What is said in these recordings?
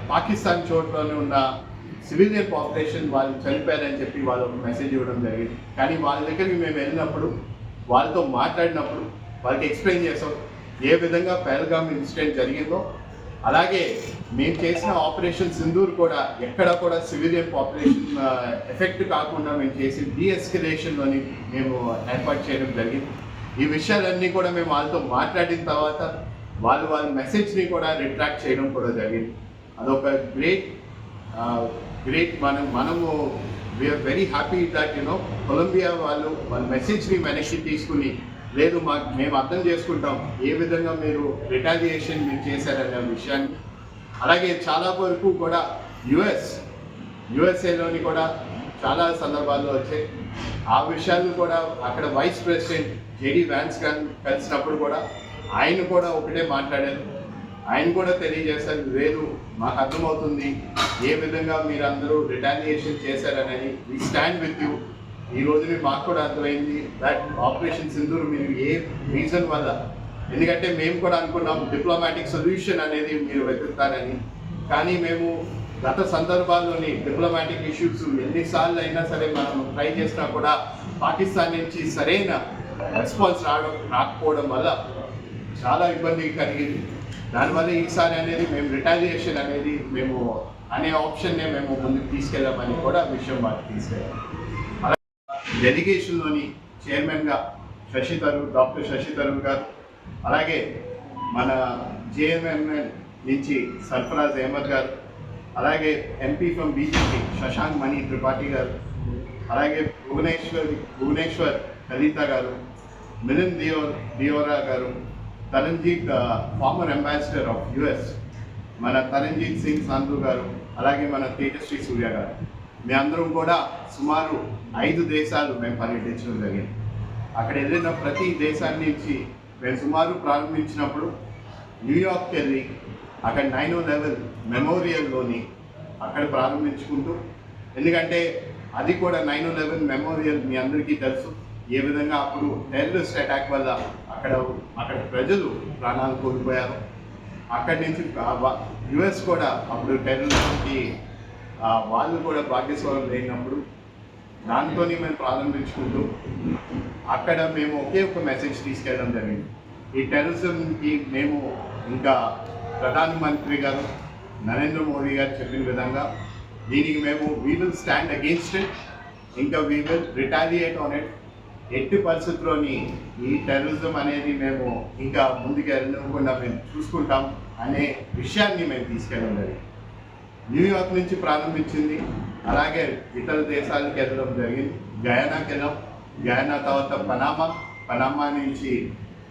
పాకిస్తాన్ చోట్లోనే ఉన్న civilian population వాళ్ళు చనిపోయారని చెప్పి వాళ్ళు ఒక మెసేజ్ ఇవ్వడం జరిగింది. కానీ వాళ్ళ దగ్గరికి మేము వెళ్ళినప్పుడు వాళ్ళతో మాట్లాడినప్పుడు వాళ్ళకి ఎక్స్ప్లెయిన్ చేసాం ఏ విధంగా పహల్గామ్ ఇన్సిడెంట్ జరిగిందో. అలాగే మేము చేసిన ఆపరేషన్ సింధూర్ కూడా ఎక్కడా కూడా సివిలియన్ పాపులేషన్ ఎఫెక్ట్ కాకుండా మేము చేసి డీఎస్కలేషన్లోని మేము ఏర్పాటు చేయడం జరిగింది. ఈ విషయాలన్నీ కూడా మేము వాళ్ళతో మాట్లాడిన తర్వాత వాళ్ళ మెసేజ్ని కూడా రిట్రాక్ట్ చేయడం కూడా జరిగింది. అదొక గ్రేట్ మనము we are very happy that Colombia వాళ్ళ మెసేజ్ని వెనక్కి తీసుకుని లేదు మేము అర్థం చేసుకుంటాం ఏ విధంగా మీరు రిటాలియేషన్ మీరు చేశారనే విషయాన్ని. అలాగే చాలా వరకు కూడా యుఎస్ఏలోని కూడా చాలా సందర్భాల్లో వచ్చాయి. ఆ విషయాలు కూడా అక్కడ వైస్ ప్రెసిడెంట్ జేడీ వ్యాన్స్ కలిసినప్పుడు కూడా ఆయన కూడా ఒకటే మాట్లాడారు. ఆయన కూడా తెలియజేశారు లేదు మాకు అర్థమవుతుంది ఏ విధంగా మీరు అందరూ రిటాలియేషన్ చేశారనేది. We stand with you. ఈ రోజుని మాకు కూడా అర్థమైంది దట్ ఆపరేషన్ సింధూర్ మీరు ఏ రీజన్ వల్ల, ఎందుకంటే మేము కూడా అనుకున్నాం డిప్లొమాటిక్ సొల్యూషన్ అనేది మీరు వెతుకుతారని. కానీ మేము గత సందర్భాల్లోని డిప్లొమాటిక్ ఇష్యూస్ ఎన్నిసార్లు అయినా సరే మనం ట్రై చేసినా కూడా పాకిస్తాన్ నుంచి సరైన రెస్పాన్స్ రాకపోవడం వల్ల చాలా ఇబ్బంది కలిగింది. దానివల్ల ఈసారి అనేది మేము రిటాలియేషన్ అనేది మేము అనే ఆప్షన్నే మేము ముందుకు తీసుకెళ్ళామని కూడా విషయం వాళ్ళకి తీసుకెళ్ళాం. అలాగే డెలిగేషన్లోని చైర్మన్గా డాక్టర్ శశి తరూర్ గారు, అలాగే మన జేఎంఎంఎన్ నుంచి సర్ఫరాజ్ అహ్మద్ గారు, అలాగే ఎంపీ ఫ్రమ్ బీజేపీ శశాంక్ మణి త్రిపాఠి గారు, అలాగే భువనేశ్వర్ కవిత గారు, మిలింద్ డియోరా గారు, తరంజీత్ ఫార్మర్ అంబాసిడర్ ఆఫ్ యుఎస్ మన తరంజీత్ సింగ్ సంధు గారు, అలాగే మన తేజస్వి సూర్య గారు, మీ అందరం కూడా సుమారు 5 దేశాలు మేము పర్యటించడం జరిగింది. అక్కడ వెళ్ళిన ప్రతి దేశాన్ని నుంచి మేము సుమారు ప్రారంభించినప్పుడు న్యూయార్క్కి వెళ్ళి అక్కడ 9/11 మెమోరియల్లోని అక్కడ ప్రారంభించుకుంటూ, ఎందుకంటే అది కూడా 9/11 మెమోరియల్ మీ అందరికీ తెలుసు ఏ విధంగా అప్పుడు టెర్రరిస్ట్ అటాక్ వల్ల అక్కడ ప్రజలు ప్రాణాలు కోల్పోయారు. అక్కడి నుంచి యుఎస్ కూడా అప్పుడు టెర్రరిస్ట్కి వాళ్ళు కూడా భాగ్యస్వామ్యం లేనప్పుడు దాంతోనే మేము ప్రారంభించుకుంటూ అక్కడ మేము ఒకే ఒక మెసేజ్ తీసుకెళ్ళడం జరిగింది. ఈ టెర్రరిజంకి మేము ఇంకా ప్రధానమంత్రి గారు నరేంద్ర మోడీ గారు చెప్పిన విధంగా దీనికి మేము we will stand against it, ఇంకా we will retaliate on it. ఎట్టి పరిస్థితుల్లోని ఈ టెర్రరిజం అనేది మేము ఇంకా ముందుకు వెళ్ళకుండా మేము చూసుకుంటాం అనే విషయాన్ని మేము తీసుకెళ్ళడం జరిగింది. న్యూయార్క్ నుంచి ప్రారంభించింది, అలాగే ఇతర దేశాలకు వెళ్ళడం జరిగింది. గయానాకి వెళ్ళాం, గయానా తర్వాత పనామా నుంచి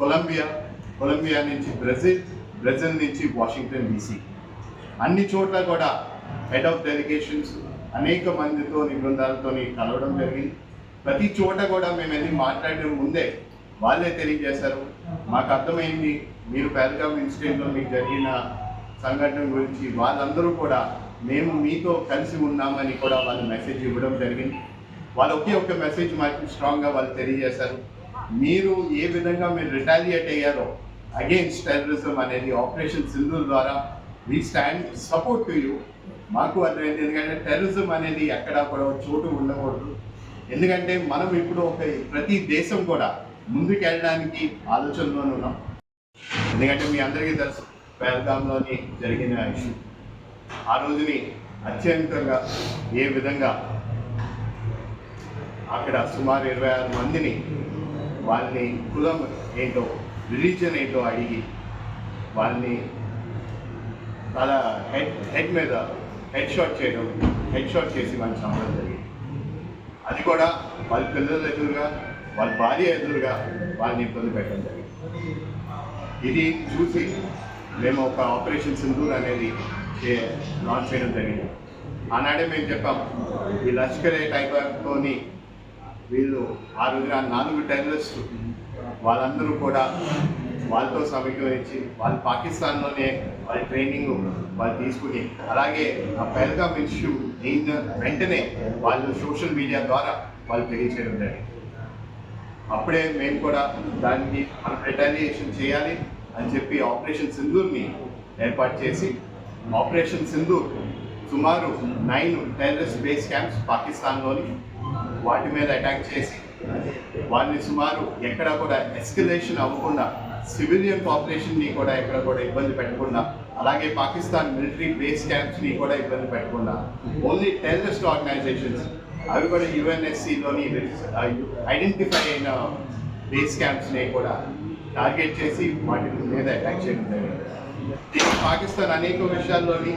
కొలంబియా నుంచి బ్రెజిల్ నుంచి వాషింగ్టన్ DC, అన్ని చోట్ల కూడా హెడ్ ఆఫ్ డెలిగేషన్స్ అనేక మందితో బృందాలతో కలవడం జరిగింది. ప్రతి చోట కూడా మేము వెళ్ళి మాట్లాడిన ముందే వాళ్ళే తెలియజేశారు మాకు అర్థమైంది మీరు పహల్గామ్ ఇన్సిడెంట్లో మీకు జరిగిన సంఘటన గురించి వాళ్ళందరూ కూడా మేము మీతో కలిసి ఉన్నామని కూడా వాళ్ళు మెసేజ్ ఇవ్వడం జరిగింది. వాళ్ళు ఒకే ఒక మెసేజ్ మాకు స్ట్రాంగ్గా వాళ్ళు తెలియజేశారు, మీరు ఏ విధంగా మీరు రిటాలియేట్ అయ్యారో అగెయిన్స్ట్ టెర్రరిజం అనేది ఆపరేషన్ సింధూర్ ద్వారా we stand support to you. మాకు అర్థమైంది ఎందుకంటే టెర్రరిజం అనేది ఎక్కడా కూడా చోటు ఉండకూడదు. ఎందుకంటే మనం ఇప్పుడు ప్రతి దేశం కూడా ముందుకు వెళ్ళడానికి ఆలోచనలోనే ఉన్నాం. ఎందుకంటే మీ అందరికీ తెలుసు పహల్గామ్లోని జరిగిన ఇష్యూ, ఆ రోజుని అత్యంతంగా ఏ విధంగా అక్కడ సుమారు 26 మందిని వాళ్ళని కులం ఏంటో రిలీజన్ ఏంటో అడిగి వాళ్ళని తల హెడ్ మీద హెడ్ షాట్ చేసి వాళ్ళని చంపడం జరిగింది. అది కూడా వాళ్ళ పిల్లల ఎదురుగా వాళ్ళ భార్య ఎదురుగా వాళ్ళని ఇబ్బంది పెట్టడం జరిగింది. ఇది చూసి మేము ఒక ఆపరేషన్ సింధూర్ అనేది లాంచ్ చేయడం జరిగింది. ఆనాడే మేము చెప్పాం ఈ లష్కరే టైబర్తోని వీళ్ళు ఆ రోజున 4 టెర్రరిస్టు వాళ్ళందరూ కూడా వాళ్ళతో సమీకరించి వాళ్ళు పాకిస్తాన్లోనే వాళ్ళ ట్రైనింగ్ వాళ్ళు తీసుకుని, అలాగే ఆ పహల్గామ్ ఇష్యూ అయిన వెంటనే వాళ్ళు సోషల్ మీడియా ద్వారా వాళ్ళు తెలియచేయడం జరిగింది. అప్పుడే మేము కూడా దానికి మనం రిటాలియేషన్ చేయాలి అని చెప్పి ఆపరేషన్ సింధూర్ని ఏర్పాటు చేసి ఆపరేషన్ సింధూర్ సుమారు 9 టెర్రరిస్ట్ బేస్ క్యాంప్స్ పాకిస్తాన్లోని వాటి మీద అటాక్ చేసి వారిని సుమారు ఎక్కడ కూడా ఎస్కలేషన్ అవ్వకుండా సివిలియన్ పాపులేషన్ని కూడా ఎక్కడ కూడా ఇబ్బంది పెట్టకుండా అలాగే పాకిస్తాన్ మిలిటరీ బేస్ క్యాంప్స్ని కూడా ఇబ్బంది పెట్టకుండా ఓన్లీ టెర్రరిస్ట్ ఆర్గనైజేషన్స్ అవి కూడా యుఎన్ఎస్సిలోని ఐడెంటిఫై అయిన బేస్ క్యాంప్స్ని కూడా టార్గెట్ చేసి వాటి మీద అటాక్ చేయడం జరిగింది. పాకిస్తాన్ అనేక విషయాల్లోని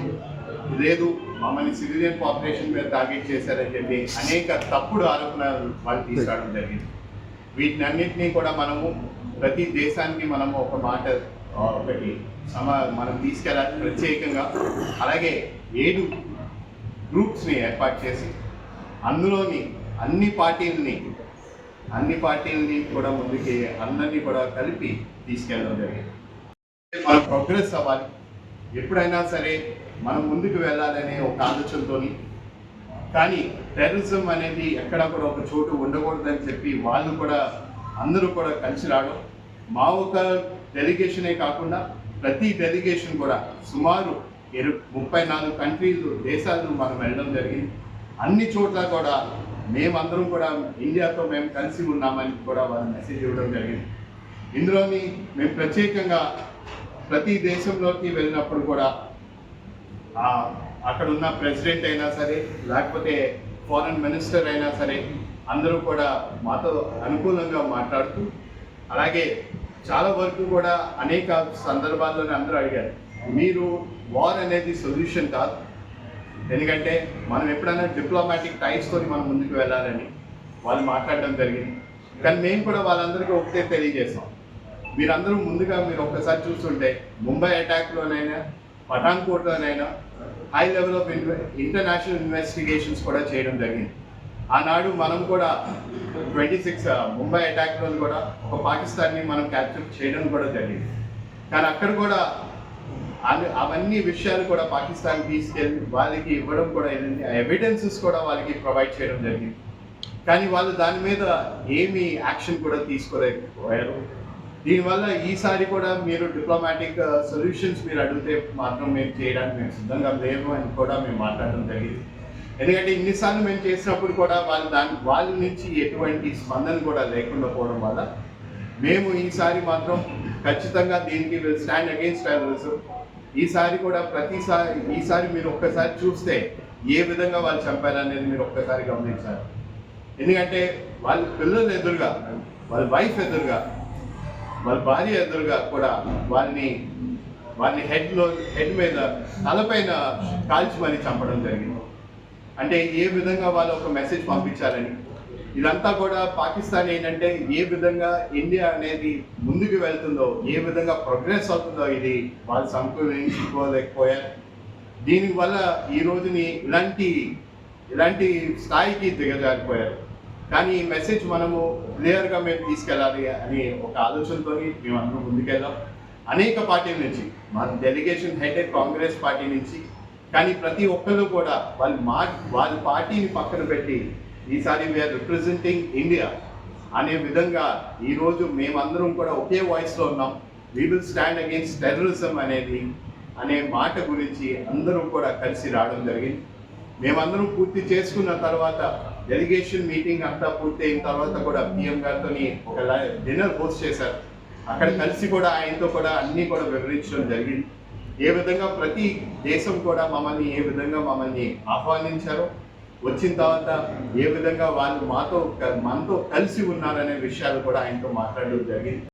లేదు మమ్మల్ని సివిలియన్ పాపులేషన్ మీద టార్గెట్ చేశారని చెప్పి అనేక తప్పుడు ఆరోపణలు వాళ్ళు తీసుకురావడం జరిగింది. వీటినన్నింటినీ కూడా మనము ప్రతి దేశానికి మనము ఒక మాట ఒకటి మనం తీసుకెళ్ళాలి ప్రత్యేకంగా. అలాగే 7 గ్రూప్స్ని ఏర్పాటు చేసి అందులోని అన్ని పార్టీలని కూడా ముందుకి అందరినీ కూడా కలిపి తీసుకెళ్ళడం జరిగింది. మన ప్రోగ్రెస్ అవ్వాలి, ఎప్పుడైనా సరే మనం ముందుకు వెళ్ళాలనే ఒక ఆలోచనతో, కానీ టెర్రరిజం అనేది ఎక్కడా కూడా ఒక చోటు ఉండకూడదని చెప్పి వాళ్ళు కూడా అందరూ కూడా కలిసి రావడం. మా ఒక డెలిగేషనే కాకుండా ప్రతి డెలిగేషన్ కూడా సుమారు 34 దేశాలు మనం వెళ్ళడం జరిగింది. అన్ని చోట్ల కూడా మేమందరం కూడా ఇండియాతో మేము కలిసి ఉన్నామని కూడా వాళ్ళు మెసేజ్ ఇవ్వడం జరిగింది. ఇందులోని మేము ప్రత్యేకంగా ప్రతి దేశంలోకి వెళ్ళినప్పుడు కూడా అక్కడ ఉన్న ప్రెసిడెంట్ అయినా సరే లేకపోతే ఫారెన్ మినిస్టర్ అయినా సరే అందరూ కూడా మాతో అనుకూలంగా మాట్లాడుతూ, అలాగే చాలా వరకు కూడా అనేక సందర్భాల్లోనే అందరూ అడిగారు, మీరు వార్ అనేది సొల్యూషన్ కాదు, ఎందుకంటే మనం ఎప్పుడైనా డిప్లొమాటిక్ టైప్స్తో మనం ముందుకు వెళ్ళాలని వాళ్ళు మాట్లాడడం జరిగింది. కానీ మేము కూడా వాళ్ళందరికీ ఒకటే తెలియజేస్తాం, మీరందరూ ముందుగా మీరు ఒక్కసారి చూస్తుంటే ముంబై అటాక్లోనైనా పఠాన్కోట్లోనైనా high level of international investigations కూడా చేయడం జరిగింది. ఆనాడు మనం కూడా 26 ముంబై అటాక్లో కూడా ఒక పాకిస్తాన్ని మనం క్యాప్చర్ చేయడం కూడా జరిగింది. కానీ అక్కడ కూడా అవన్నీ విషయాలు కూడా పాకిస్తాన్ తీసుకెళ్ళి వాళ్ళకి ఇవ్వడం కూడా ఎవిడెన్సెస్ కూడా వాళ్ళకి ప్రొవైడ్ చేయడం జరిగింది. కానీ వాళ్ళు దాని మీద ఏమీ యాక్షన్ కూడా తీసుకోలేకపోయారు. దీనివల్ల ఈసారి కూడా మీరు డిప్లొమాటిక్ సొల్యూషన్స్ మీరు అడిగితే మాత్రం మేము చేయడానికి మేము సిద్ధంగా లేము అని కూడా మేము మాట్లాడడం జరిగింది. ఎందుకంటే ఇన్నిసార్లు మేము చేసినప్పుడు కూడా వాళ్ళ నుంచి ఎటువంటి స్పందన కూడా లేకుండా పోవడం వల్ల మేము ఈసారి మాత్రం ఖచ్చితంగా దీనికి విల్ స్టాండ్ అగెయిన్స్ట్ టెర్రరిజం. ఈసారి కూడా ఈసారి మీరు ఒక్కసారి చూస్తే ఏ విధంగా వాళ్ళు చంపారనేది మీరు ఒక్కసారి గమనించారు. ఎందుకంటే వాళ్ళ పిల్లల ఎదురుగా, వాళ్ళ వైఫ్ ఎదురుగా, వాళ్ళ భార్య ఎదురుగా కూడా వాళ్ళని హెడ్ మీద తలపైన కాల్చిమని చంపడం జరిగింది. అంటే ఏ విధంగా వాళ్ళు ఒక మెసేజ్ పంపించాలని. ఇదంతా కూడా పాకిస్తాన్ ఏంటంటే ఏ విధంగా ఇండియా అనేది ముందుకు వెళ్తుందో, ఏ విధంగా ప్రోగ్రెస్ అవుతుందో ఇది వాళ్ళు సంపూర్ణించుకోలేకపోయారు. దీనివల్ల ఈ రోజుని ఇలాంటి స్థాయికి దిగజారిపోయారు. కానీ ఈ మెసేజ్ మనము క్లియర్గా మేము తీసుకెళ్ళాలి అని ఒక ఆలోచనతో మేము అందరూ ముందుకెళ్ళాం. అనేక పార్టీల నుంచి, మా డెలిగేషన్ హెడ్ కాంగ్రెస్ పార్టీ నుంచి, కానీ ప్రతి ఒక్కళ్ళు కూడా వాళ్ళ పార్టీని పక్కన పెట్టి ఈసారి వీఆర్ రిప్రజెంటింగ్ ఇండియా అనే విధంగా ఈరోజు మేమందరం కూడా ఒకే వాయిస్లో ఉన్నాం. We will stand against terrorism అనే మాట గురించి అందరూ కూడా కలిసి రావడం జరిగింది. మేమందరం పూర్తి చేసుకున్న తర్వాత డెలిగేషన్ మీటింగ్ అంతా పూర్తి అయిన తర్వాత కూడా పిఎం గారితో ఒక డిన్నర్ హోస్ట్ చేశారు. అక్కడ కలిసి కూడా ఆయనతో కూడా అన్నీ కూడా వివరించడం జరిగింది. ఏ విధంగా ప్రతి దేశం కూడా ఏ విధంగా మమ్మల్ని ఆహ్వానించారో, వచ్చిన తర్వాత ఏ విధంగా వాళ్ళు మనతో కలిసి ఉన్నారనే విషయాలు కూడా ఆయనతో మాట్లాడడం జరిగింది.